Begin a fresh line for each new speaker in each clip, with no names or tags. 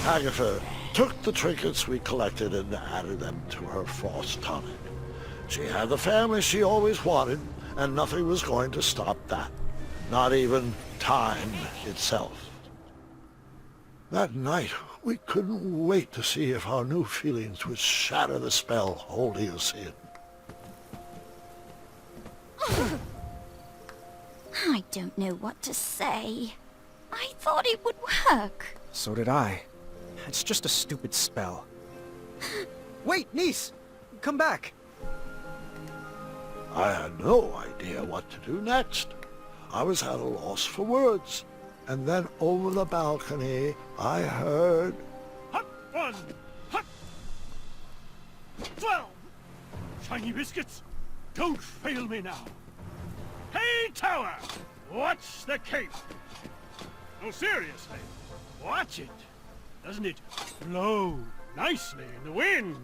Hagatha took the trinkets we collected and added them to her frost tonic. She had the family she always wanted, and nothing was going to stop that. Not even time itself. That night, we couldn't wait to see if our new feelings would shatter the spell holding us in.
I don't know what to say. I thought it would work.
So did I. It's just a stupid spell. Wait, Neese! Come back!
I had no idea what to do next. I was at a loss for words. And then over the balcony, I heard...
Hut 1! Hut 12! Shiny biscuits, don't fail me now. Hey, tower! Watch the cape! No, seriously, watch it. Doesn't it flow nicely in the wind?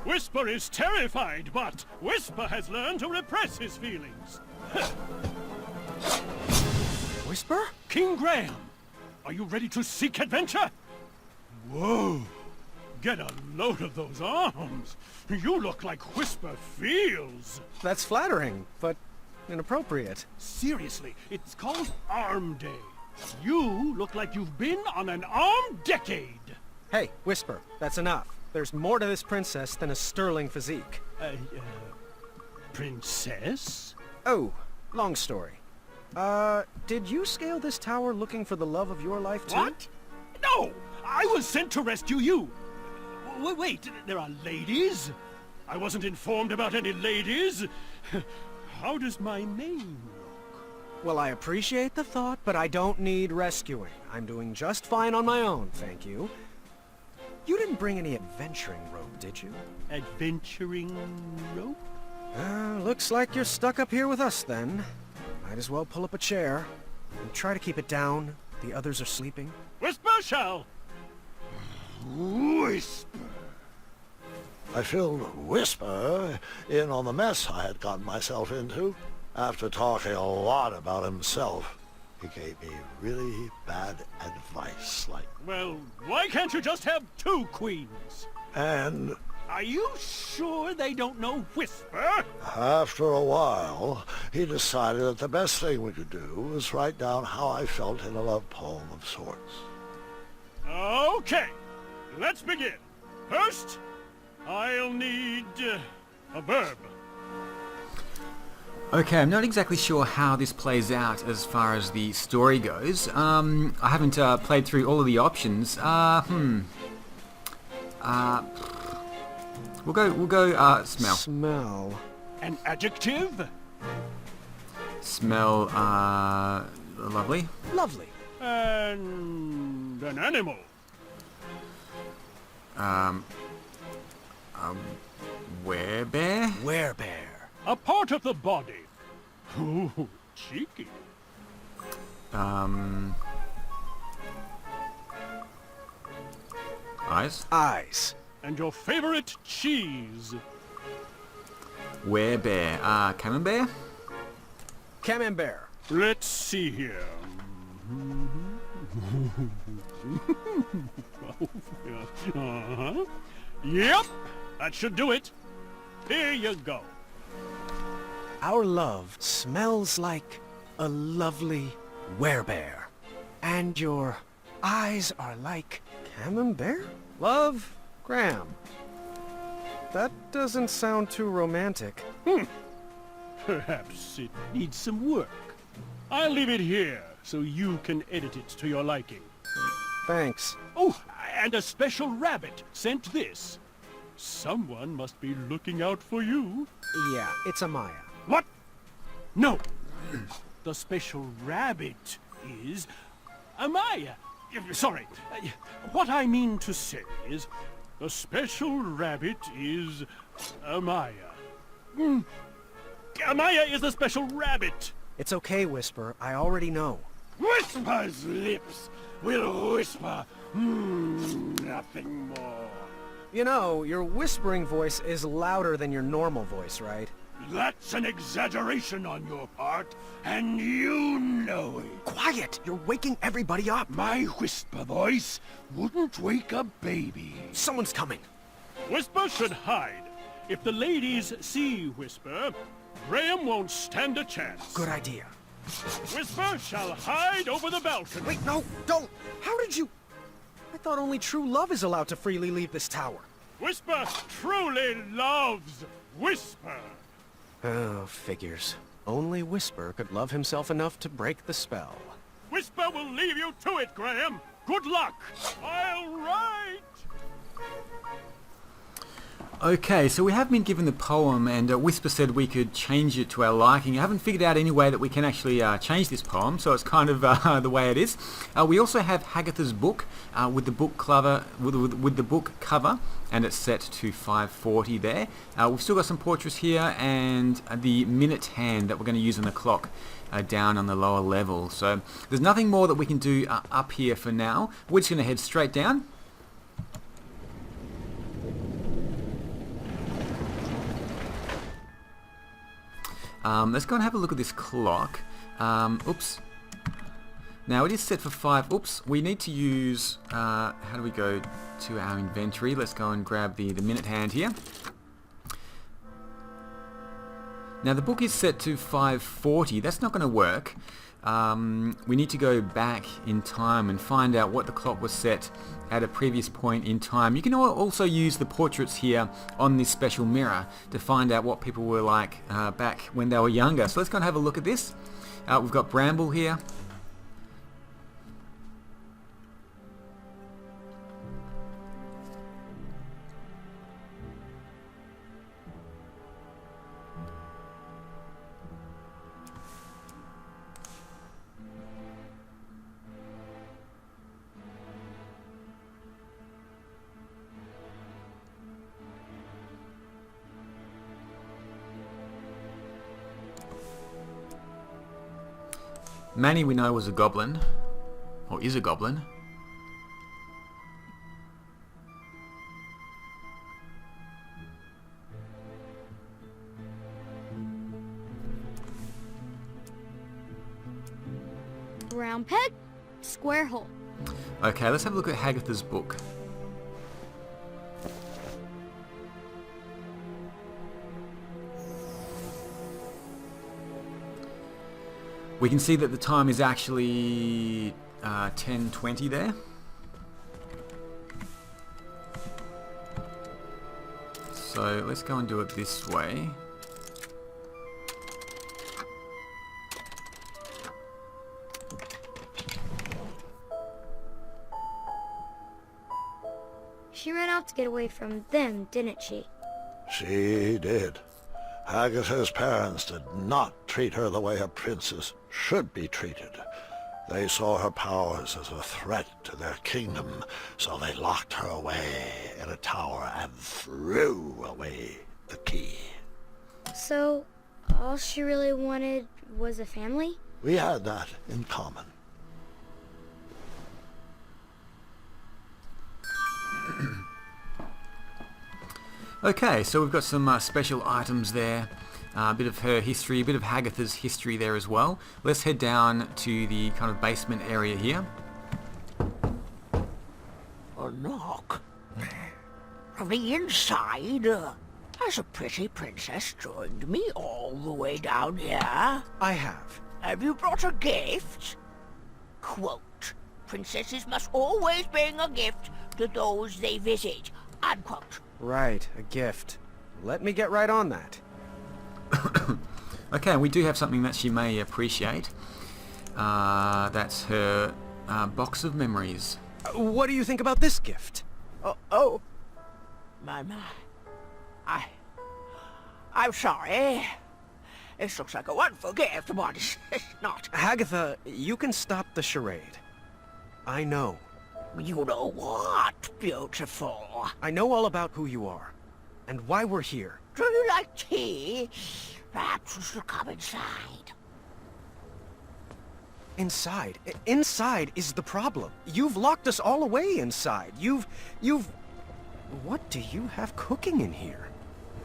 Whisper is terrified, but Whisper has learned to repress his feelings.
Whisper?
King Graham, are you ready to seek adventure? Whoa! Get a load of those arms. You look like Whisper feels.
That's flattering, but inappropriate.
Seriously, it's called Arm Day. You look like you've been on an armed decade.
Hey, Whisper, that's enough. There's more to this princess than a sterling physique.
Princess?
Oh, long story. Did you scale this tower looking for the love of your life too?
What? No! I was sent to rescue you. Wait, there are ladies? I wasn't informed about any ladies. How does my mane look?
Well, I appreciate the thought, but I don't need rescuing. I'm doing just fine on my own, thank you. You didn't bring any adventuring rope, did you?
Adventuring rope?
Looks like you're stuck up here with us, then. Might as well pull up a chair. And try to keep it down. The others are sleeping.
Whisper shall! Whisper!
I filled Whisper in on the mess I had gotten myself into. After talking a lot about himself, he gave me really bad advice, like...
Well, why can't you just have 2 queens?
And...
Are you sure they don't know Whisper?
After a while, he decided that the best thing we could do was write down how I felt in a love poem of sorts.
Okay, let's begin. First, I'll need a verb.
Okay, I'm not exactly sure how this plays out as far as the story goes. I haven't played through all of the options. We'll go smell.
Smell.
An adjective?
Smell lovely.
Lovely.
And an animal.
Werebear?
Werebear.
A part of the body. Ooh, cheeky.
Eyes?
Eyes.
And your favorite cheese.
Werebear. Camembert?
Camembert.
Let's see here. Yep, that should do it. Here you go.
Our love smells like a lovely werebear. And your eyes are like camembert? Love, Graham. That doesn't sound too romantic.
Perhaps it needs some work. I'll leave it here so you can edit it to your liking.
Thanks.
Oh, and a special rabbit sent this. Someone must be looking out for you.
Yeah, it's Amaya.
What? No. The special rabbit is Amaya. Sorry. What I mean to say is, the special rabbit is Amaya. Amaya is the special rabbit.
It's okay, Whisper. I already know.
Whisper's lips will whisper nothing more.
You know, your whispering voice is louder than your normal voice, right?
That's an exaggeration on your part, and you know it.
Quiet! You're waking everybody up!
My whisper voice wouldn't wake a baby.
Someone's coming!
Whisper should hide. If the ladies see Whisper, Graham won't stand a chance.
Good idea.
Whisper shall hide over the balcony.
Wait, no, don't! How did you... I thought only true love is allowed to freely leave this tower.
Whisper truly loves Whisper.
Oh, figures. Only Whisper could love himself enough to break the spell.
Whisper will leave you to it, Graham. Good luck. I'll write.
Okay, so we have been given the poem, and Whisper said we could change it to our liking. I haven't figured out any way that we can actually change this poem, so it's kind of the way it is. We also have Hagatha's book with the book cover, with the book cover, and it's set to 540 there. We've still got some portraits here, and the minute hand that we're going to use on the clock down on the lower level. So there's nothing more that we can do up here for now. We're just going to head straight down. Let's go and have a look at this clock. Oops. Now it is set for 5. Oops. We need to use... how do we go to our inventory? Let's go and grab the minute hand here. Now the book is set to 540. That's not going to work. We need to go back in time and find out what the clock was set at a previous point in time. You can also use the portraits here on this special mirror to find out what people were like back when they were younger. So let's go and have a look at this. We've got Bramble here. Manny we know was a goblin, or is a goblin.
Round peg, square hole.
Okay, let's have a look at Hagatha's book. We can see that the time is actually 10:20 there. So let's go and do it this way.
She ran off to get away from them, didn't she?
She did. Hagatha's parents did not treat her the way a princess should be treated. They saw her powers as a threat to their kingdom, so they locked her away in a tower and threw away the key.
So, all she really wanted was a family?
We had that in common.
Okay, so we've got some special items there. A bit of her history, a bit of Hagatha's history there as well. Let's head down to the kind of basement area here.
A knock. From the inside, has a pretty princess joined me all the way down here?
I have.
Have you brought a gift? Quote, princesses must always bring a gift to those they visit. Unquote.
Right, a gift. Let me get right on that.
Okay, we do have something that she may appreciate. That's her box of memories.
What do you think about this gift?
Oh. My. I'm sorry. This looks like a wonderful gift, but it's not.
Hagatha, you can stop the charade. I know.
You know what, beautiful?
I know all about who you are, and why we're here.
Do you like tea? Perhaps we should come inside.
Inside? Inside is the problem. You've locked us all away inside. You've... What do you have cooking in here?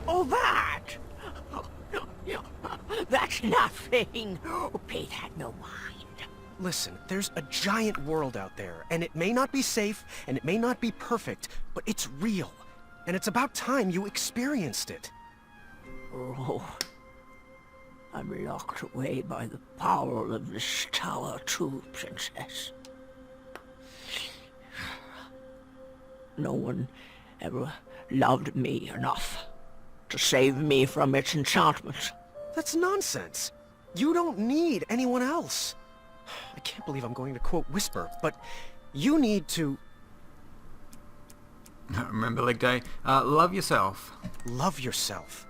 Oh, that? That's nothing. Pay that no mind.
Listen, there's a giant world out there, and it may not be safe, and it may not be perfect, but it's real. And it's about time you experienced it.
Oh, I'm locked away by the power of this tower too, Princess. No one ever loved me enough to save me from its enchantment.
That's nonsense. You don't need anyone else. I can't believe I'm going to quote Whisper, but you need to
Remember leg day. Love yourself.
love yourself.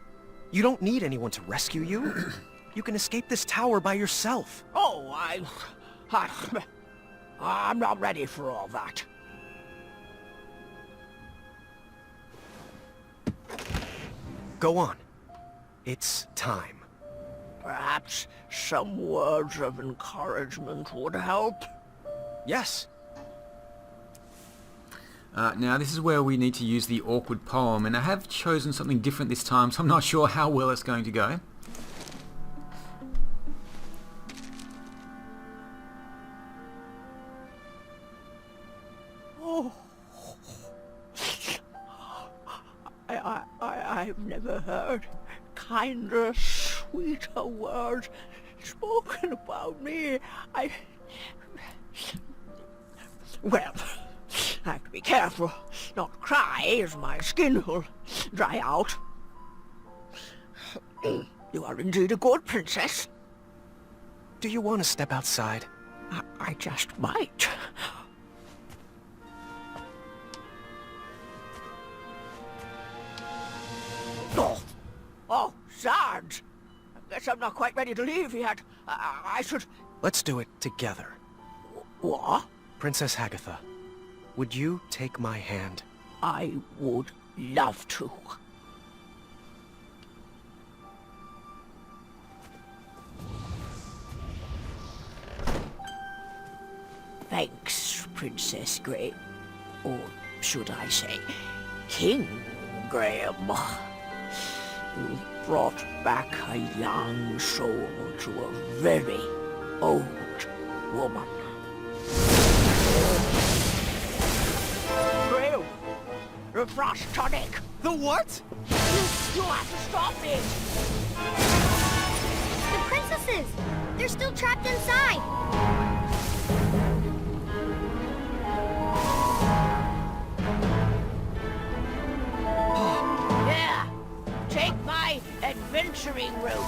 You don't need anyone to rescue you. You can escape this tower by yourself.
Oh, I'm not ready for all that.
Go on. It's time.
Perhaps some words of encouragement would help.
Yes.
Now this is where we need to use the awkward poem, and I have chosen something different this time, so I'm not sure how well it's going to go.
Oh, I've never heard kinder, sweeter words spoken about me. Well, I have to be careful not to cry, as my skin will dry out. You are indeed a good princess.
Do you want to step outside?
I just might. Oh, Sarge! I guess I'm not quite ready to leave yet. I should...
Let's do it together.
What?
Princess Hagatha, would you take my hand?
I would love to. Thanks, Princess Graham. Or should I say, King Graham. You brought back a young soul to a very old woman. Graham, the frost tonic.
The what?
You have to stop it.
The princesses! They're still trapped inside!
Yeah, take my adventuring route.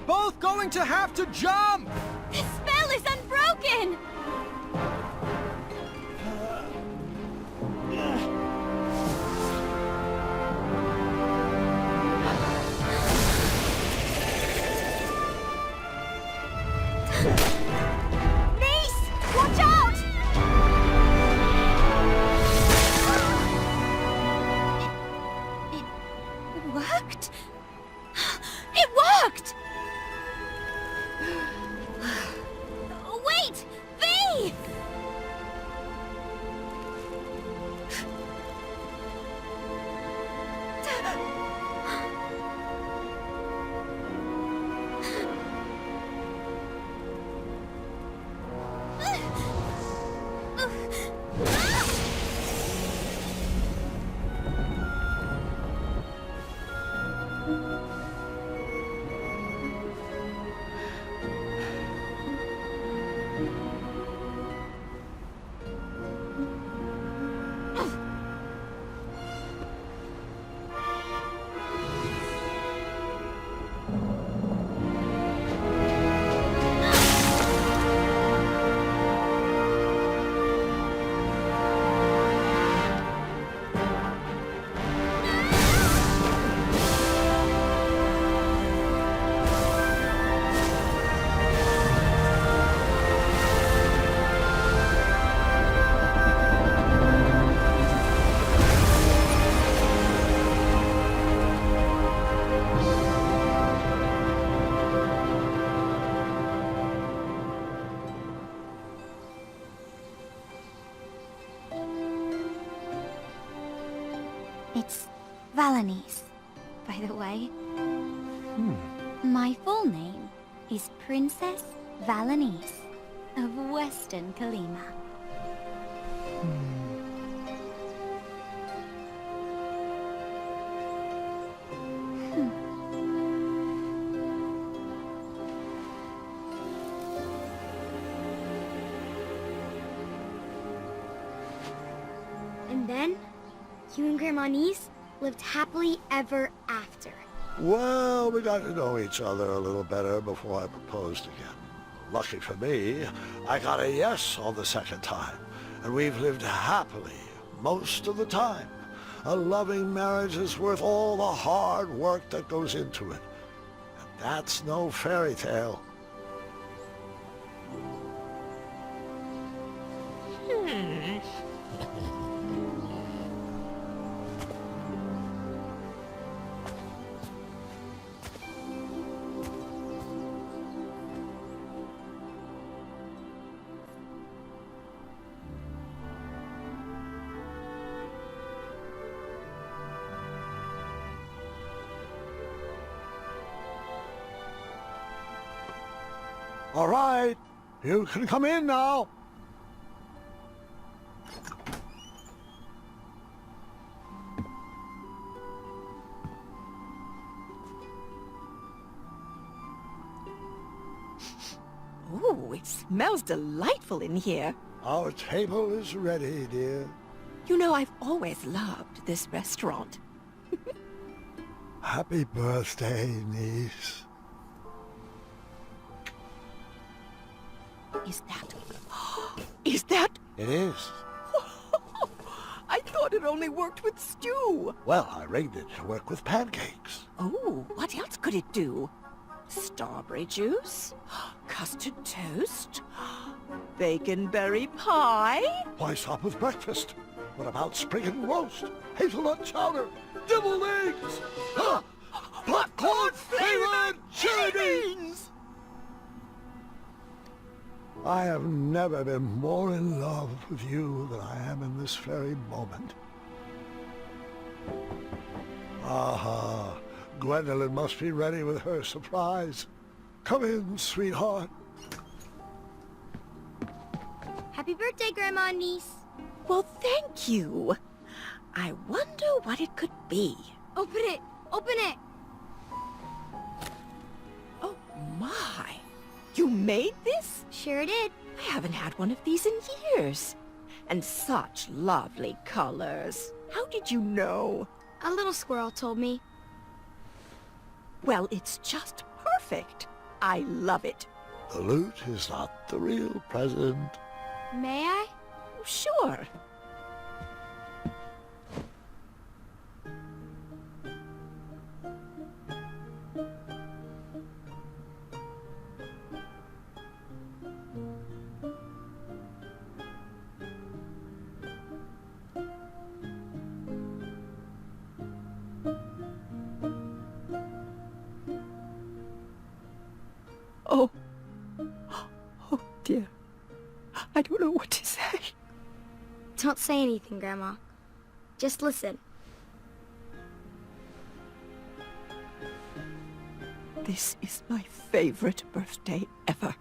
both going to have to jump!
The spell is unbroken! Neese! Watch out! It worked? It worked! Wait! V! It's Valanice, by the way. My full name is Princess Valanice of Western Kolyma.
And then, you and Grandma Neese lived happily ever after.
Well, we got to know each other a little better before I proposed again. Lucky for me, I got a yes on the second time, and we've lived happily most of the time. A loving marriage is worth all the hard work that goes into it. And that's no fairy tale. All right, you can come in now.
Ooh, it smells delightful in here.
Our table is ready, dear.
You know, I've always loved this restaurant.
Happy birthday, niece.
Is that... Is that...
It is.
I thought it only worked with stew.
Well, I rigged it to work with pancakes.
Oh, what else could it do? Strawberry juice? Custard toast? Bacon-berry pie?
Why stop with breakfast? What about spring and roast? Hazelnut chowder? Deviled eggs? Huh? Popcorn-flavored chili beans! I have never been more in love with you than I am in this very moment. Aha, Gwendolyn must be ready with her surprise. Come in, sweetheart.
Happy birthday, Grandma Neese.
Well, thank you. I wonder what it could be.
Open it! Open it!
Oh, my. You made this?
Sure did.
I haven't had one of these in years. And such lovely colors. How did you know?
A little squirrel told me.
Well, it's just perfect. I love it.
The loot is not the real present.
May I?
Sure. Oh. Oh, dear. I don't know what to say.
Don't say anything, Grandma. Just listen.
This is my favorite birthday ever.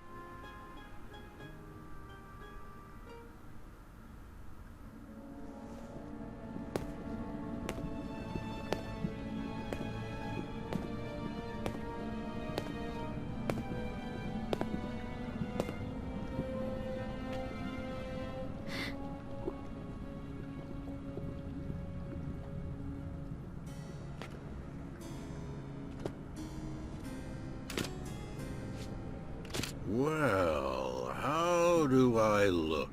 Well, how do I look?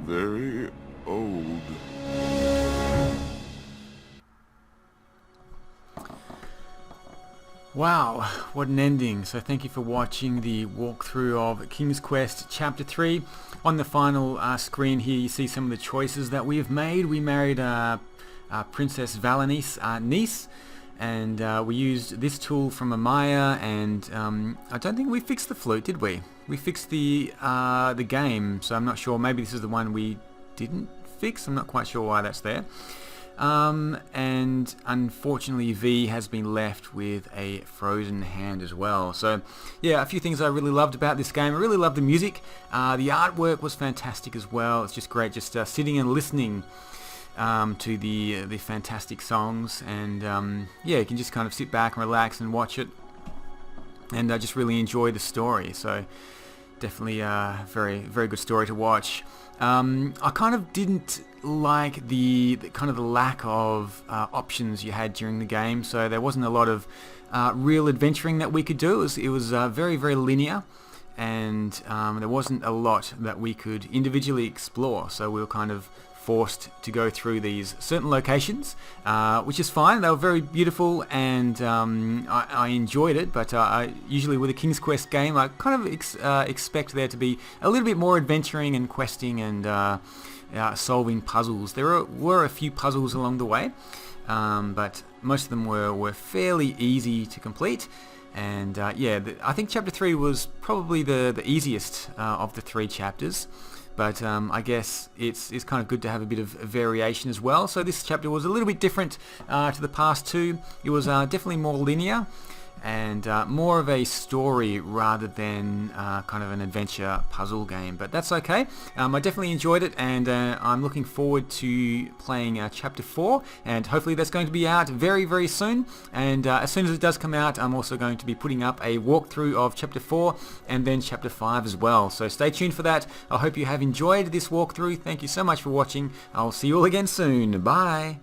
Very old.
Wow, what an ending. So thank you for watching the walkthrough of King's Quest Chapter 3. On the final screen here you see some of the choices that we have made. We married Princess Valenice, Neese, and we used this tool from Amaya, and I don't think we fixed the flute, did we? We fixed the game, so I'm not sure. Maybe this is the one we didn't fix. I'm not quite sure why that's there. And unfortunately V has been left with a frozen hand as well. So yeah, a few things I really loved about this game. I really loved the music. The artwork was fantastic as well. It's just great just sitting and listening to the fantastic songs, and yeah, you can just kind of sit back and relax and watch it, and just really enjoy the story. So definitely a very, very good story to watch. I kind of didn't like the kind of the lack of options you had during the game, so there wasn't a lot of real adventuring that we could do. It was very, very linear, and there wasn't a lot that we could individually explore, so we were kind of forced to go through these certain locations, which is fine. They were very beautiful, and I enjoyed it, but usually with a King's Quest game I kind of expect there to be a little bit more adventuring and questing and solving puzzles. There were a few puzzles along the way, but most of them were fairly easy to complete. And yeah, I think Chapter 3 was probably the easiest of the 3 chapters. But I guess it's kind of good to have a bit of variation as well. So this chapter was a little bit different to the past 2. It was definitely more linear and more of a story rather than kind of an adventure puzzle game. But that's okay. I definitely enjoyed it, and I'm looking forward to playing Chapter 4, and hopefully that's going to be out very, very soon. And as soon as it does come out, I'm also going to be putting up a walkthrough of Chapter 4 and then Chapter 5 as well. So stay tuned for that. I hope you have enjoyed this walkthrough. Thank you so much for watching. I'll see you all again soon. Bye.